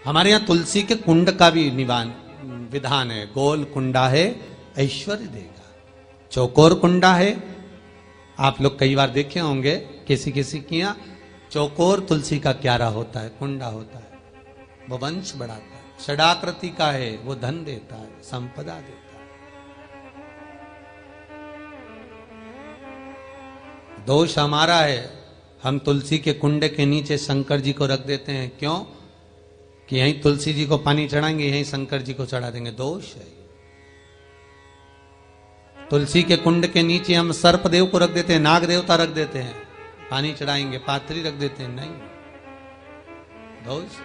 हमारे यहाँ तुलसी के कुंड का भी विधान है। गोल कुंडा है ऐश्वर्य देगा, चौकोर कुंडा है। आप लोग कई बार देखे होंगे किसी किसी के यहाँ चौकोर तुलसी का क्यारा होता है, कुंडा होता है, वो वंश बढ़ाता है। षडाकृति का है, वो धन देता है, संपदा देता है। दोष हमारा है, हम तुलसी के कुंडे के नीचे शंकर जी को रख देते हैं। क्यों? कि यहीं तुलसी जी को पानी चढ़ाएंगे, यहीं शंकर जी को चढ़ा देंगे। दोष है। तुलसी के कुंड के नीचे हम सर्पदेव को रख देते हैं, नाग देवता रख देते हैं, पानी चढ़ाएंगे, पात्री रख देते हैं। नहीं, दोष।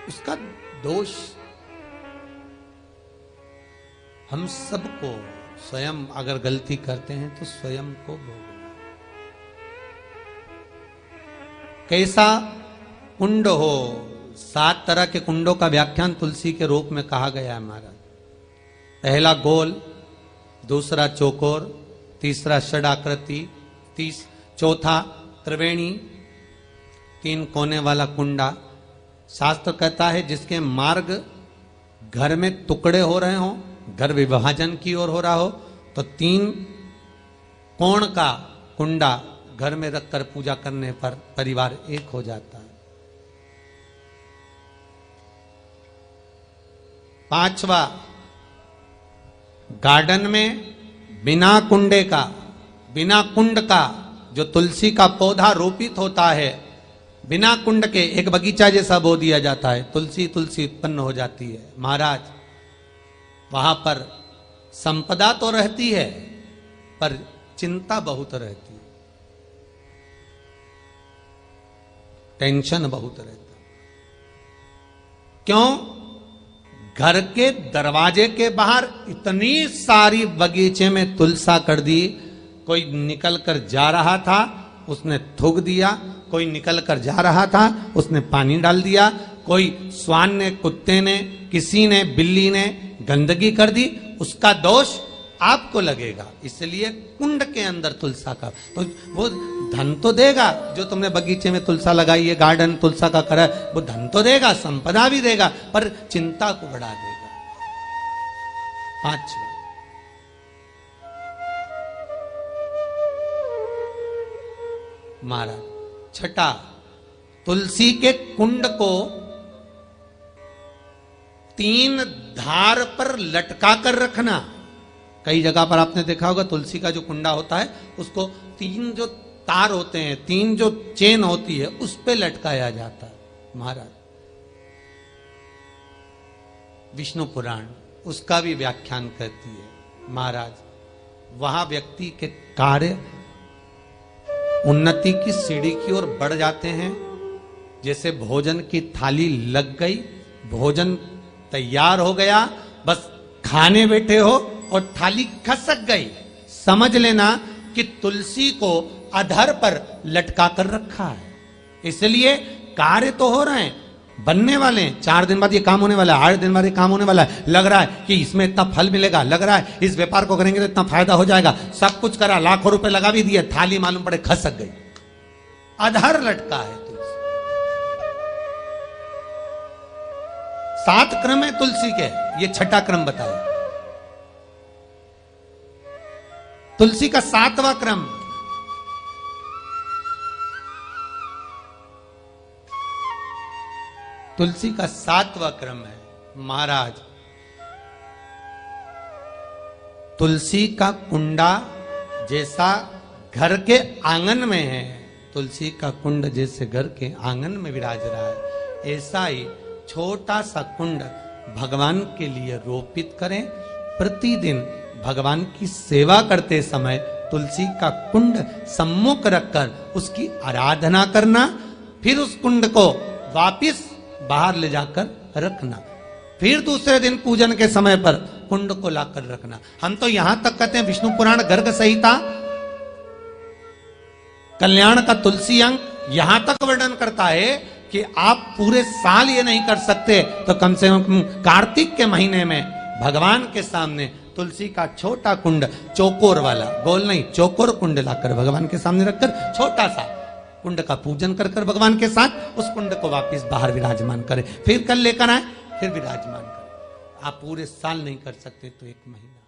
उसका दोष हम सबको, स्वयं अगर गलती करते हैं तो स्वयं को भोगना। कैसा कुंड हो, 7 तरह के कुंडों का व्याख्यान तुलसी के रूप में कहा गया है महाराज। पहला गोल, दूसरा चौकोर, तीसरा षडाकृति, चौथा त्रिवेणी, 3 कोने वाला कुंडा। शास्त्र कहता है जिसके मार्ग घर में टुकड़े हो रहे हो, घर विभाजन की ओर हो रहा हो, तो 3 कोण का कुंडा घर में रखकर पूजा करने पर परिवार एक हो जाता है। 5वां, गार्डन में बिना कुंडे का, बिना कुंड का जो तुलसी का पौधा रोपित होता है, बिना कुंड के एक बगीचा जैसा बो दिया जाता है, तुलसी तुलसी उत्पन्न हो जाती है। महाराज, वहां पर संपदा तो रहती है पर चिंता बहुत रहती है, टेंशन बहुत रहता है। क्यों? घर के दरवाजे के बाहर इतनी सारी बगीचे में तुलसा कर दी। कोई निकल कर जा रहा था, उसने थूक दिया। कोई निकल कर जा रहा था, उसने पानी डाल दिया। कोई श्वान ने, कुत्ते ने, किसी ने, बिल्ली ने गंदगी कर दी, उसका दोष आपको लगेगा। इसलिए कुंड के अंदर तुलसा का, तो वो धन तो देगा। जो तुमने बगीचे में तुलसा लगाई है, गार्डन तुलसा का करा, वो धन तो देगा, संपदा भी देगा, पर चिंता को बढ़ा देगा। 5वां, महाराज। 6, तुलसी के कुंड को 3 धार पर लटका कर रखना। कई जगह पर आपने देखा होगा तुलसी का जो कुंडा होता है उसको 3 जो तार होते हैं, 3 जो चेन होती है, उस पे लटकाया जाता है। महाराज, विष्णु पुराण उसका भी व्याख्यान करती है। महाराज, वहां व्यक्ति के कार्य उन्नति की सीढ़ी की ओर बढ़ जाते हैं। जैसे भोजन की थाली लग गई, भोजन तैयार हो गया, बस खाने बैठे हो और थाली खसक गई, समझ लेना कि तुलसी को अधर पर लटका कर रखा है। इसलिए कार्य तो हो रहे हैं, बनने वाले हैं। 4 दिन बाद ये काम होने वाला है, 8 दिन बाद ये काम होने वाला है। लग रहा है कि इसमें इतना फल मिलेगा, लग रहा है इस व्यापार को करेंगे तो इतना फायदा हो जाएगा। सब कुछ करा, लाखों रुपए लगा भी दिए, थाली मालूम पड़े खसक गई, अधर लटका है तुलसी। 7 क्रम है तुलसी के, ये 6ठा क्रम बताया। तुलसी का 7वां क्रम, तुलसी का 7वां क्रम है महाराज। तुलसी का कुंडा जैसा घर के आंगन में है, तुलसी का कुंड जैसे घर के आंगन में विराज रहा है, ऐसा ही छोटा सा कुंड भगवान के लिए रोपित करें। प्रतिदिन भगवान की सेवा करते समय तुलसी का कुंड सम्मुख रखकर उसकी आराधना करना, फिर उस कुंड को वापिस बाहर ले जाकर रखना, फिर दूसरे दिन पूजन के समय पर कुंड को लाकर रखना। हम तो यहां तक कहते हैं, विष्णु पुराण गर्ग संहिता कल्याण का तुलसी अंग यहां तक वर्णन करता है कि आप पूरे साल ये नहीं कर सकते तो कम से कम कार्तिक के महीने में भगवान के सामने तुलसी का छोटा कुंड, चौकोर वाला, गोल नहीं, चौकोर कुंड लाकर भगवान के सामने रखकर छोटा सा कुंड का पूजन कर कर भगवान के साथ उस कुंड को वापस बाहर विराजमान करें, फिर कल लेकर आए, फिर विराजमान करें। आप पूरे साल नहीं कर सकते तो 1 महीना